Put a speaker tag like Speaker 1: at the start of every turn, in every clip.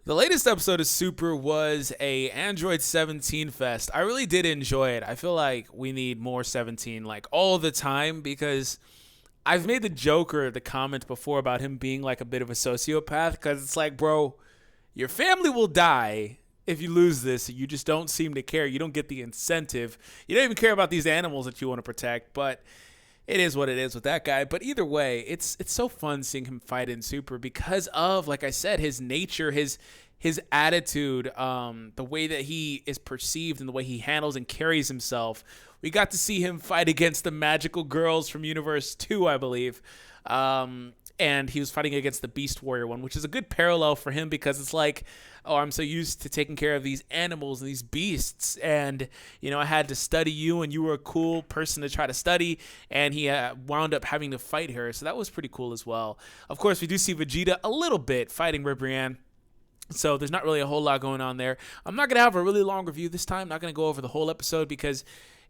Speaker 1: The latest episode of Super was a Android 17 fest. I really did enjoy it. I feel like we need more 17 like all the time because I've made the joke or the comment before about him being like a bit of a sociopath because it's like, bro, your family will die if you lose this. You just don't seem to care. You don't get the incentive. You don't even care about these animals that you want to protect, but it is what it is with that guy. But either way, it's so fun seeing him fight in Super because of, like I said, his nature, his attitude, the way that he is perceived and the way he handles and carries himself. We got to see him fight against the magical girls from Universe 2, I believe. And he was fighting against the Beast Warrior one, which is a good parallel for him because it's like, oh, I'm so used to taking care of these animals and these beasts, and I had to study you, and you were a cool person to try to study, and he wound up having to fight her, so that was pretty cool as well. Of course, we do see Vegeta a little bit fighting Ribrianne. So there's not really a whole lot going on there. I'm not going to have a really long review this time. Not going to go over the whole episode because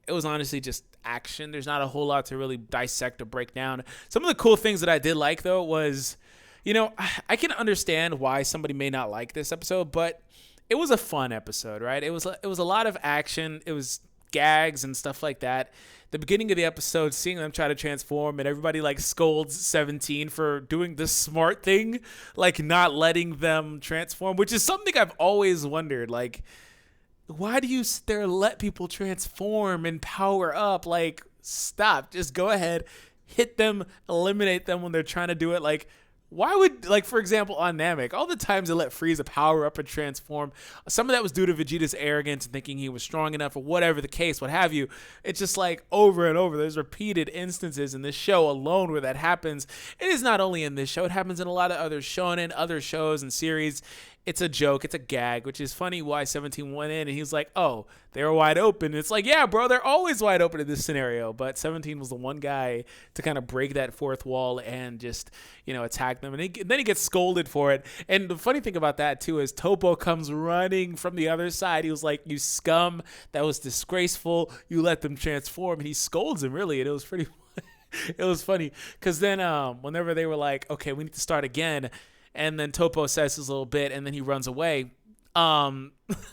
Speaker 1: it was honestly just action. There's not a whole lot to really dissect or break down. Some of the cool things that I did like, though, was, I can understand why somebody may not like this episode, but it was a fun episode, right? It was a lot of action. It was gags and stuff like that. The beginning of the episode, seeing them try to transform and everybody like scolds 17 for doing the smart thing, like not letting them transform, which is something I've always wondered. Like, why do you sit there and let people transform and power up? Like, stop. Just go ahead, hit them, eliminate them when they're trying to do it. Like, why would, like, for example, on Namek, all the times they let Frieza power up and transform, some of that was due to Vegeta's arrogance and thinking he was strong enough or whatever the case, what have you. It's just like over and over. There's repeated instances in this show alone where that happens. It is not only in this show, it happens in a lot of other shonen, other shows and series. It's a joke, it's a gag, which is funny why 17 went in and he was like, oh, they were wide open. It's like, yeah, bro, they're always wide open in this scenario. But 17 was the one guy to kind of break that fourth wall and just, attack them. And then he gets scolded for it. And the funny thing about that, too, is Topo comes running from the other side. He was like, you scum, that was disgraceful. You let them transform. And he scolds him, really. And it was pretty it was funny because then whenever they were like, okay, we need to start again, and then Topo says his little bit and then he runs away.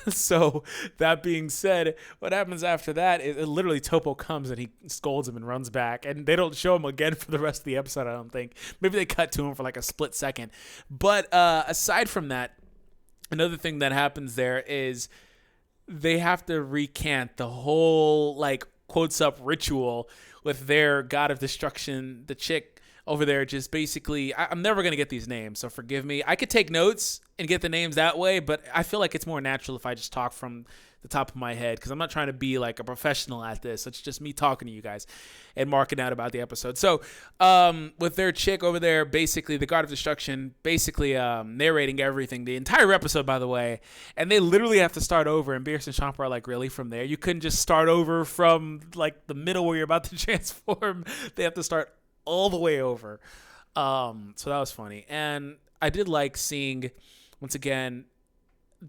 Speaker 1: So that being said, what happens after that is literally Topo comes and he scolds him and runs back, and they don't show him again for the rest of the episode. I don't think. Maybe they cut to him for like a split second. But aside from that, another thing that happens there is they have to recant the whole like quotes up ritual with their god of destruction, the chick over there. Just basically, I'm never gonna get these names, so forgive me. I could take notes and get the names that way, but I feel like it's more natural if I just talk from the top of my head because I'm not trying to be like a professional at this. It's just me talking to you guys and marking out about the episode. So with their chick over there, basically the god of destruction, basically narrating everything, the entire episode, by the way, and they literally have to start over, and Beerus and Champa are like, really, from there? You couldn't just start over from like the middle where you're about to transform. They have to start all the way over. So that was funny. And I did like seeing, once again,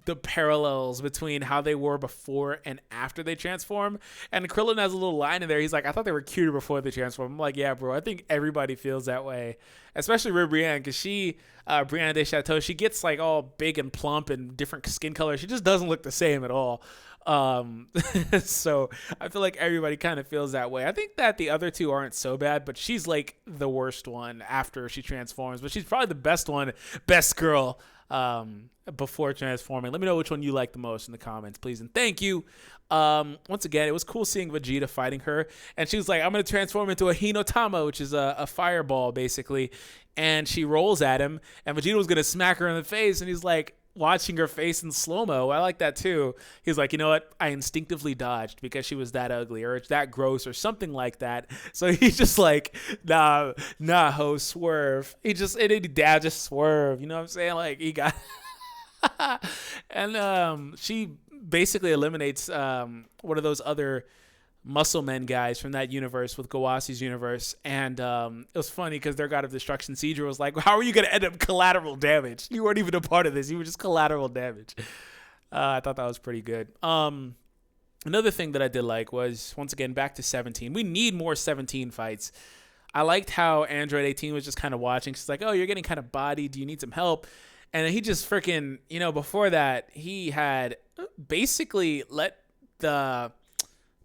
Speaker 1: the parallels between how they were before and after they transform. And Krillin has a little line in there. He's like, I thought they were cuter before they transform. I'm like, yeah, bro, I think everybody feels that way. Especially Ribrianne, because Brianne de Chateau, she gets like all big and plump and different skin colors. She just doesn't look the same at all. So I feel like everybody kind of feels that way. I think that the other two aren't so bad, but she's like the worst one after she transforms, but she's probably the best one, best girl before transforming. Let me know which one you like the most in the comments, please, and thank you. Once again, it was cool seeing Vegeta fighting her, and she was like, I'm gonna transform into a Hinotama, which is a fireball basically, and she rolls at him, and Vegeta was gonna smack her in the face, and he's like, watching her face in slow-mo. I like that too. He's like, you know what? I instinctively dodged because she was that ugly or that gross or something like that. So he's just like, nah, ho, swerve. Dad just swerve. You know what I'm saying? Like he got and she basically eliminates one of those other muscle men guys from that universe with Gawasi's universe. And it was funny because their god of destruction, Seidra, was like, how are you going to end up collateral damage? You weren't even a part of this. You were just collateral damage. I thought that was pretty good. Another thing that I did like was, once again, back to 17. We need more 17 fights. I liked how Android 18 was just kind of watching. She's like, oh, you're getting kind of bodied. Do you need some help? And he just freaking, before that, he had basically let the.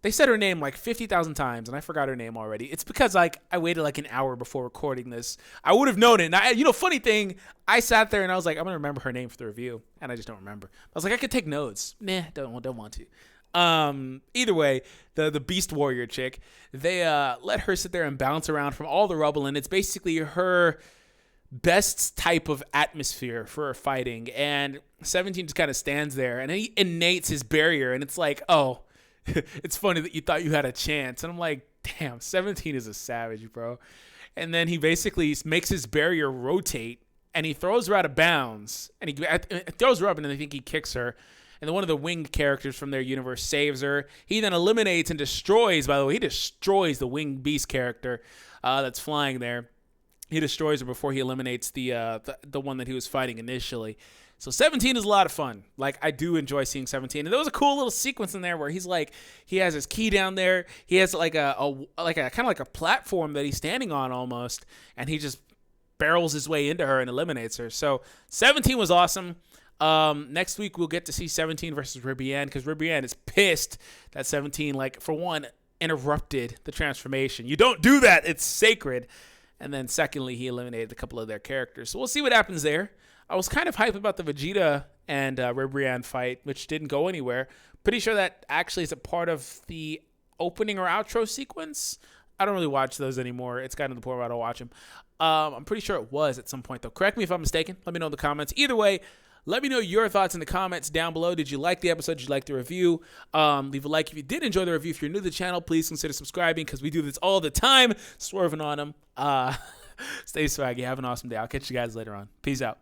Speaker 1: They said her name like 50,000 times, and I forgot her name already. It's because I waited like an hour before recording this. I would have known it. And funny thing, I sat there and I was like, I'm gonna remember her name for the review, and I just don't remember. I was like, I could take notes. Nah, don't want to. Either way, the Beast Warrior chick, they let her sit there and bounce around from all the rubble, and it's basically her best type of atmosphere for fighting. And 17 just kind of stands there, and he innates his barrier, and it's like, oh. It's funny that you thought you had a chance. And I'm like, damn, 17 is a savage, bro. And then he basically makes his barrier rotate, and he throws her out of bounds. And he throws her up, and I think he kicks her. And then one of the winged characters from their universe saves her. He then eliminates and destroys, by the way, he destroys the winged beast character that's flying there. He destroys her before he eliminates the one that he was fighting initially. So 17 is a lot of fun. Like, I do enjoy seeing 17. And there was a cool little sequence in there where he's like, he has his key down there. He has like a kind of like a platform that he's standing on almost, and he just barrels his way into her and eliminates her. So 17 was awesome. Next week we'll get to see 17 versus Ribian, because Ribian is pissed that 17, like, for one, interrupted the transformation. You don't do that. It's sacred. And then secondly, he eliminated a couple of their characters. So we'll see what happens there. I was kind of hyped about the Vegeta and Ribrianne fight, which didn't go anywhere. Pretty sure that actually is a part of the opening or outro sequence. I don't really watch those anymore. It's gotten to the point where I don't watch them. I'm pretty sure it was at some point, though. Correct me if I'm mistaken. Let me know in the comments. Either way, let me know your thoughts in the comments down below. Did you like the episode? Did you like the review? Leave a like if you did enjoy the review. If you're new to the channel, please consider subscribing, because we do this all the time, swerving on them. Stay swaggy. Have an awesome day. I'll catch you guys later on. Peace out.